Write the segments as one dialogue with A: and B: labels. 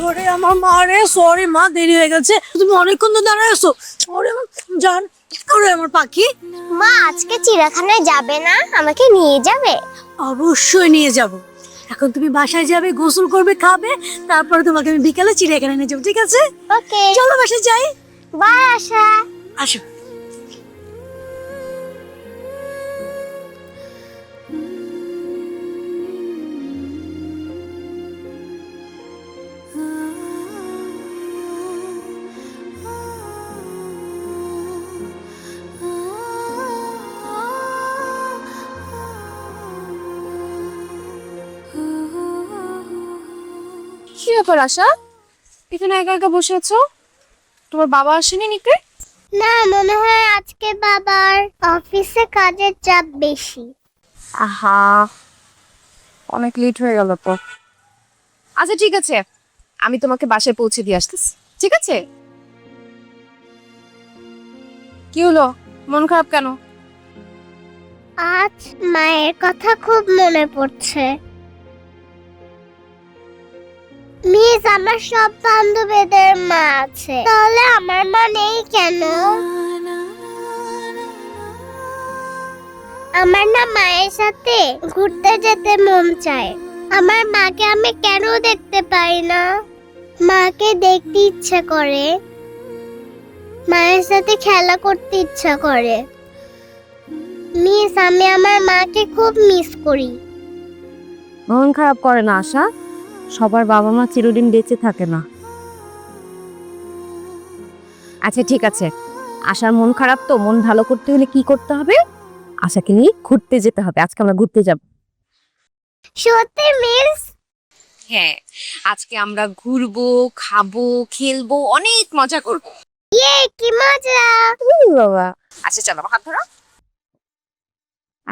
A: ওরে আমার মা রে, সরি মা, দেরি হয়ে গেছে। তুমি অনেকক্ষণ তো দাঁড়ায় আছো। ওরে জান, ওরে আমার পাখি।
B: মা আজকে চিড়িয়াখানায় যাবে না? আমাকে নিয়ে যাবে?
A: অবশ্যই নিয়ে যাব। এখন তুমি বাসায় যাবে, গোসল করবে, খাবে, তারপরে তোমাকে আমি বিকালে চিড়িয়াখানায় নিয়ে যাবো, ঠিক আছে?
B: ওকে,
A: চলো বাসায় যাই।
B: বাই আশা।
A: আসো।
C: কি ব্যাপার আশা, এখানে একা একা বসে আছো? তোমার বাবা আসেনি নিকে?
B: না, মনে হয় আজকে বাবার অফিসে কাজের চাপ বেশি।
C: আহা, অনেক লেট হয়ে গেল তো। আচ্ছা ঠিক আছে, আমি তোমাকে বাসায় পৌঁছে দিয়ে আসতেছি, ঠিক আছে? কি হলো, মন খারাপ কেন?
B: আজ মায়ের কথা খুব মনে পড়ছে। মিস, আমার সব বান্ধবীদের মা আছে, তাহলে আমার মা নেই কেন? আমার না মায়ের সাথে ঘুরতে যেতে মন চায়। আমার মাকে আমি কেন দেখতে পাই না? মাকে দেখতে ইচ্ছে করে, মায়ের সাথে খেলা করতে ইচ্ছা করে। মিস, আমি আমার মাকে খুব মিস করি।
C: মন খারাপ করে না আশা, সবার বাবা মা চিরদিন বেঁচে থাকে না। আচ্ছা ঠিক আছে, আশার মন খারাপ তো, মন ভালো করতে হলে কি করতে হবে? আশাকে নিয়ে ঘুরতে যেতে হবে। আজকে আমরা ঘুরতে যাব।
B: সত্যি মিস?
C: হ্যাঁ, আজকে আমরা ঘুরবো, খাবো, খেলবো, অনেক মজা করবো।
B: ইয়ে, কি মজা!
C: বাবা, আচ্ছা চলো হাত ধরো।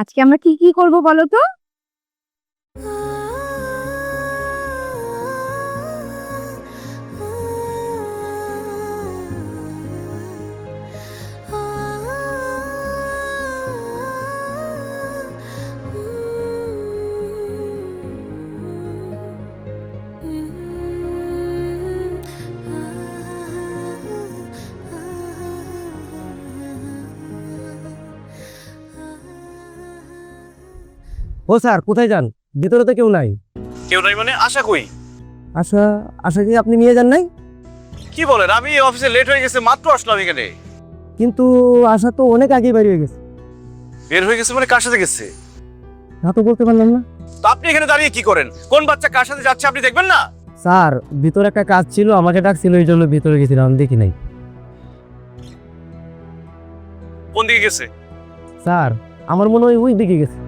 C: আজকে আমরা কি কি করবো বলো তো?
D: ও স্যার, কোথায় যান? ভিতরে তো কেউ নাই।
E: কেউ নাই মানে? আশা কই?
D: আশা? আশা কি আপনি নিয়ে যান নাই?
E: কি বলেন? আমি অফিসে লেট হয়ে গেছে, মাত্র আসলাম এখানে।
D: কিন্তু আশা তো অনেক আগেই বেরিয়ে হয়ে গেছে।
E: বের হয়ে গেছে মানে কার সাথে গেছে?
D: তা তো বলতে পারলাম না।
E: তো আপনি এখানে দাঁড়িয়ে কি করেন? কোন বাচ্চা কার সাথে যাচ্ছে আপনি দেখবেন না?
D: স্যার, ভিতরে একটা কাজ ছিল, আমাকে ডাকছিল, এই জন্য ভিতরে গেছিলাম, আমি দেখি নাই।
E: কোন দিকে গেছে?
D: স্যার, আমার মনে হয় ওই দিকে গেছে।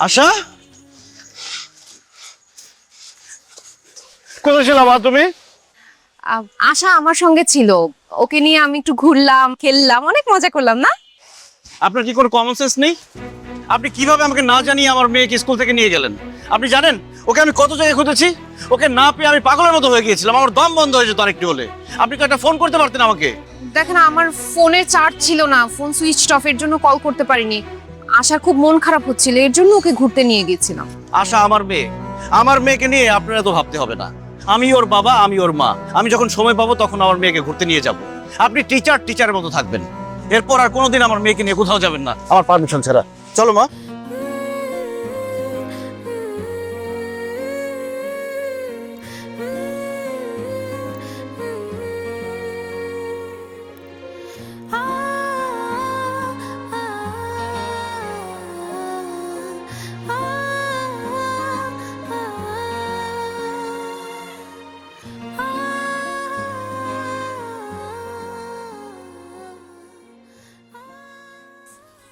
E: আশা, কোথায় ছিলাম তুমি?
C: আশা আমার সঙ্গে ছিল, ওকে নিয়ে আমি একটু ঘুরলাম, খেললাম, অনেক মজা করলাম না?
E: আপনার কি কোনো কমন সেন্স নেই? আপনি কিভাবে আমাকে না জানিয়ে আমার মেয়েকে স্কুল থেকে নিয়ে গেলেন? আপনি জানেন ওকে আমি কত জায়গায় খুঁজেছি? ওকে না পেয়ে আমি পাগলের মতো হয়ে গিয়েছিলাম, আমার দম বন্ধ হয়ে যেত আরেকটু হলে। আপনি তো একটা ফোন করতে পারতেন আমাকে।
C: দেখেন, আমার ফোনে চার্জ ছিল না, ফোন সুইচ অফ, এর জন্য কল করতে পারিনি। আশার খুব মন খারাপ হচ্ছিল, এর জন্য ওকে ঘুরতে নিয়ে গেছিলাম।
E: আশা আমার মেয়ে, আমার মেয়েকে নিয়ে আপনারা তো ভাবতে হবে না। আমি ওর বাবা, আমি ওর মা, আমি যখন সময় পাবো তখন আমার মেয়েকে ঘুরতে নিয়ে যাব। আপনি টিচারের মতো থাকবেন, এরপর আর কোনোদিন আমার মেয়েকে নিয়ে কোথাও যাবেন না আমার পারমিশন ছাড়া। চলো মা।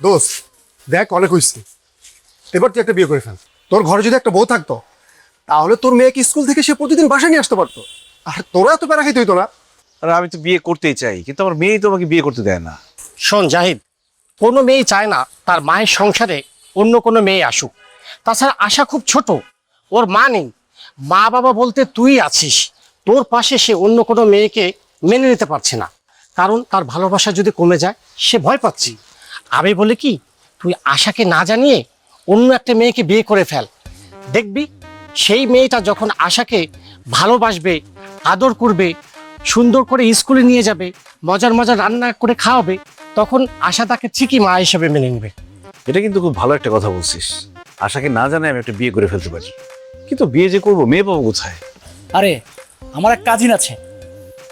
F: দোস্ত দেখ, অনেক হয়েছে, এবার তুই একটা বিয়ে করে ফেল। তোর ঘরে যদি একটা বউ থাকতো তাহলে তোর মেয়েকে স্কুল থেকে সে প্রতিদিন বাসায় নিয়ে আসতে পারতো, আর তোরা এত প্যারা খাইতে হইতো না।
E: আর আমি তো বিয়ে করতেই চাই, কিন্তু আমার মেয়েই তো আমাকে বিয়ে করতে দেয় না।
G: শোন জাহিদ, কোনো মেয়ে চায় না তার মায়ের সংসারে অন্য কোনো মেয়ে আসুক। তাছাড়া আশা খুব ছোট, ওর মা নেই, মা বাবা বলতে তুই আছিস। তোর পাশে সে অন্য কোনো মেয়েকে মেনে নিতে পারছে না, কারণ তার ভালোবাসা যদি কমে যায় সে ভয় পাচ্ছি। আমি বলি কি, তুই আশাকে না জানিয়ে অন্য একটা মেয়েকে বিয়ে করে ফেল। দেখবি সেই মেয়েটা যখন আশাকে ভালোবাসবে, আদর করবে, সুন্দর করে স্কুলে নিয়ে যাবে, মজার মজার রান্না করে খাওয়াবে, তখন আশা তাকে ঠিকই মা হিসেবে মেনে নেবে।
E: এটা কিন্তু খুব ভালো একটা কথা বলছিস। আশাকে না জানাই আমি একটা বিয়ে করে ফেলতে পারি, কিন্তু বিয়ে যে করবো, মেয়ে পাবো কোথায়?
H: আরে আমার এক কাজিন আছে,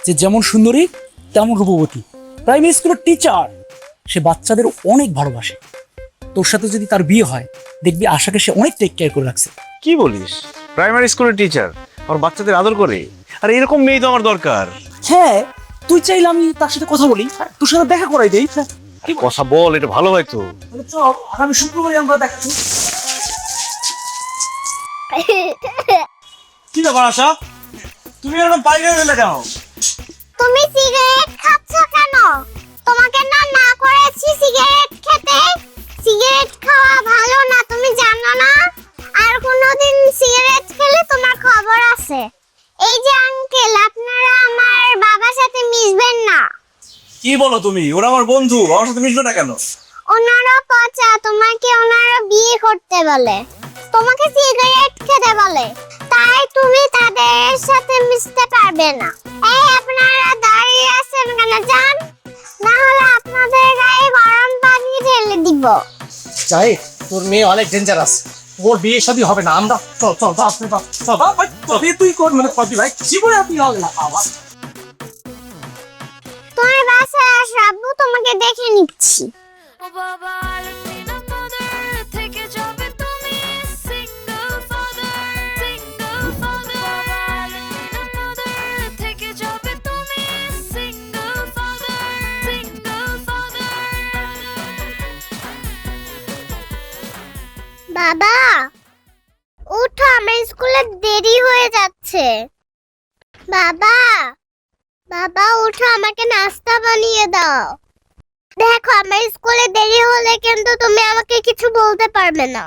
H: যে যেমন সুন্দরী তেমন রূপবতী, প্রাইমারি স্কুলের টিচার। সে বাচ্চাদের অনেক ভালোবাসে। তোর সাথে যদি তার বিয়ে হয়, দেখবি আশাকে সে অনেক টেক কেয়ার করে রাখছে।
E: কি বলিস? প্রাইমারি স্কুলের টিচার আমার বাচ্চাদের আদর করে? আর এরকম মেয়ে তো আমার দরকার।
H: হ্যাঁ, তুই চাইলে আমি তার সাথে কথা বলি, তোর সাথে দেখা করাই দেই।
E: কি কথা বল, এটা ভালো হয় তো।
H: চল, আগামী শুক্রবারে আমরা দেখাচ্ছি।
E: কি ব্যাপার আশা, তুমি এরকম পাইকারি হলে কেন?
B: তুমি সিগারেট খাচ্ছ কেন? তোমাকে না না করেছি সিগারেট খেতে। সিগারেট খাওয়া ভালো না, তুমি জানো না? আর কোনোদিন সিগারেট খেলে তোমার খবর আছে। এই যে আঙ্কেল, আপনারা আমার বাবার সাথে মিশবেন না।
E: কি বলো তুমি? ওরা আমার বন্ধু, আমার সাথে মিশবে না কেন?
B: ওনারা পচা, তোমাকে ওনারা বিয়ে করতে বলে, তোমাকে সিগারেট খেতে বলে, তাই তুমি তাদের সাথে মিশতে পারবে না। এই আপনারা দাঁড়িয়ে আছেন কেন? যান, না হলে আপনাদের গায়ে গরম পানি ঢেলে দিব।
G: জাহিদ, তোর মেয়ে অনেক ডেঞ্জারাস, ওর বিয়ে শাদী হবে না। আমরা চল চল চল
H: ভাই, তবে তুই কর, মানে কবি ভাই জীবনে আপনি হবে না। আবার
B: তোমার বাসায় আস, আব্বু তোমাকে দেখে নিচ্ছি। বাবা উঠো, আমার স্কুলে দেরি হয়ে যাচ্ছে। বাবা, বাবা উঠো, আমাকে নাস্তা বানিয়ে দাও। দেখো, আমার স্কুলে দেরি হলে কিন্তু তুমি আমাকে কিছু বলতে পারবে না।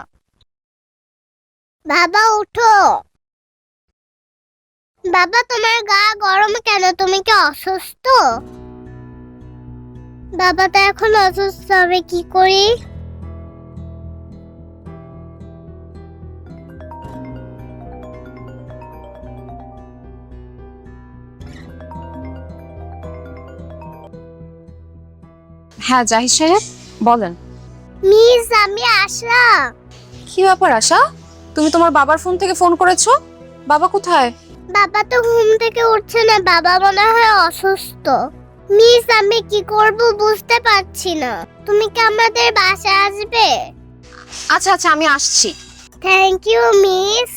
B: বাবা উঠো। বাবা, তোমার গা গরম কেন? তুমি কি অসুস্থ? বাবা তো এখন অসুস্থ, হবে কি করি?
C: হ্যাঁ জাহিদ সাহেব, বলেন।
B: মিস, আমি আসলাম।
C: কি ব্যাপার আশা, তুমি তোমার বাবার ফোন থেকে ফোন করেছো? বাবা কোথায়?
B: বাবা তো ঘুম থেকে উঠছে না, বাবা মনে হয় অসুস্থ। মিস, আমি কি করব বুঝতে পারছি না। তুমি কি আমাদের বাসায় আসবে?
C: আচ্ছা আচ্ছা, আমি আসছি।
B: Thank you miss.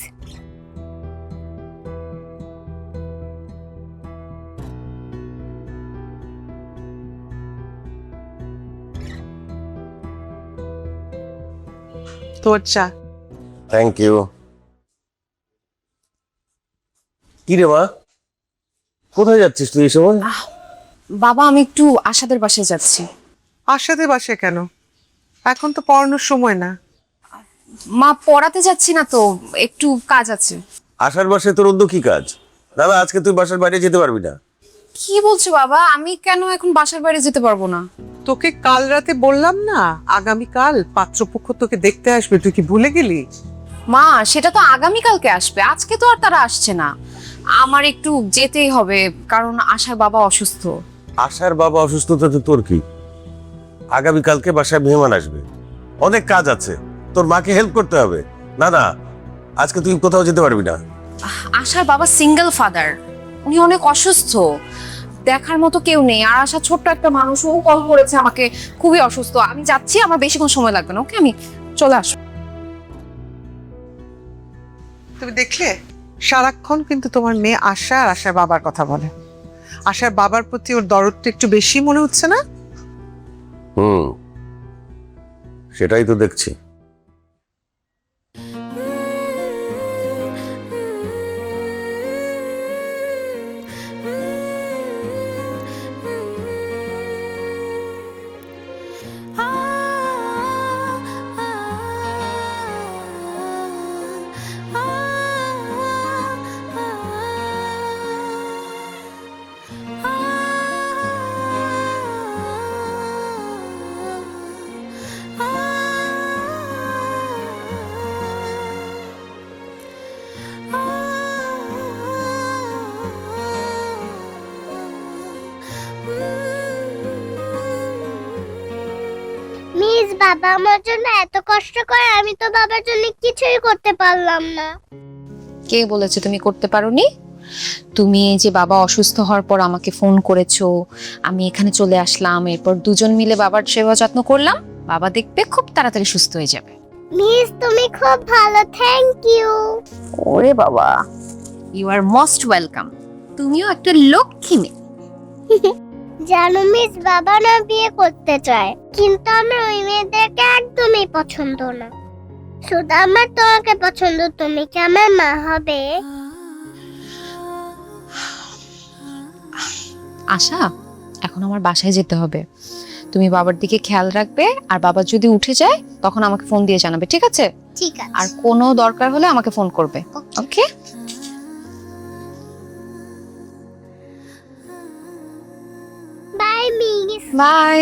I: তোর চা। Thank you. কি রে মা, কোথায় যাচ্ছিস তুই এই সময়?
C: বাবা আমি একটু আশাদের বাসায় যাচ্ছি।
J: আশাতে বাসে কেন? এখন তো পড়ানোর সময় না।
C: মা পড়াতে যাচ্ছি না তো, একটু কাজ আছে।
I: আশার বাসায় তোর অন্য কি কাজ? দাদা আজকে তুই বাসার বাইরে যেতে পারবি না।
C: কি বলছো বাবা? আমি কেন এখন বাসার বাইরে যেতে পারবো না?
J: তোকে কাল রাতে বললাম না আগামীকাল পাত্রপক্ষ তোকে দেখতে আসবে, তুই কি ভুলে গেলি?
C: মা সেটা তো আগামীকালকে আসবে, আজকে তো আর তারা আসছে না। আমার একটু যেতেই হবে, কারণ আশার বাবা অসুস্থ।
I: আশার বাবা অসুস্থতাতে তোর কি? আগামীকালকে বাসায় মেহমান আসবে, অনেক কাজ আছে, তোর মাকে হেল্প করতে হবে। না না, আজকে তুই কোথাও যেতে পারবি না।
C: আশার বাবা সিঙ্গেল ফাদার, উনি অনেক অসুস্থ, দেখার মতো কেউ নেই। আর আশা ছোট্ট একটা মানুষ, ও কল করেছে আমাকে, খুবই অসুস্থ। আমি যাচ্ছি, আমার বেশিক্ষণ সময় লাগবে না। ওকে, আমি চলে আসবো।
J: তুমি দেখলে সারাক্ষণ কিন্তু তোমার মেয়ে আশা আর আশার বাবার কথা বলে। আশার বাবার প্রতি ওর দরদটা একটু বেশি মনে হচ্ছে না?
I: সেটাই তো দেখছি।
B: মিস, বাবা আমার জন্য এত কষ্ট করে, আমি তো বাবার জন্য কিছুই করতে পারলাম না।
C: কে বলেছে তুমি করতে পারোনি? তুমি এই যে বাবা অসুস্থ হওয়ার পর আমাকে ফোন করেছো, আমি এখানে চলে আসলাম, এরপর দুজন মিলে বাবার সেবা যত্ন করলাম। বাবা দেখবে খুব তাড়াতাড়ি সুস্থ হয়ে যাবে।
B: মিস তুমি খুব ভালো, থ্যাংক ইউ।
C: ওরে বাবা, ইউ আর মোস্ট ওয়েলকাম। তুমিও একটা লক্ষ্মী মেয়ে।
B: জানো মিস, বাবা না বিয়ে করতে চায়, কিন্তু আমার ওই মেয়েদেরকে একদমই পছন্দ না। শুধু আমার তোমাকে পছন্দ, তুমি কি আমার মা হবে?
C: আশা, এখন আমার বাসায় যেতে হবে। তুমি বাবার দিকে খেয়াল রাখবে, আর বাবা যদি উঠে যায় তখন আমাকে ফোন দিয়ে জানাবে, ঠিক আছে?
B: ঠিক আছে।
C: আর কোনো দরকার হলে আমাকে ফোন করবে। ওকে,
B: বাই মিস।
C: বাই।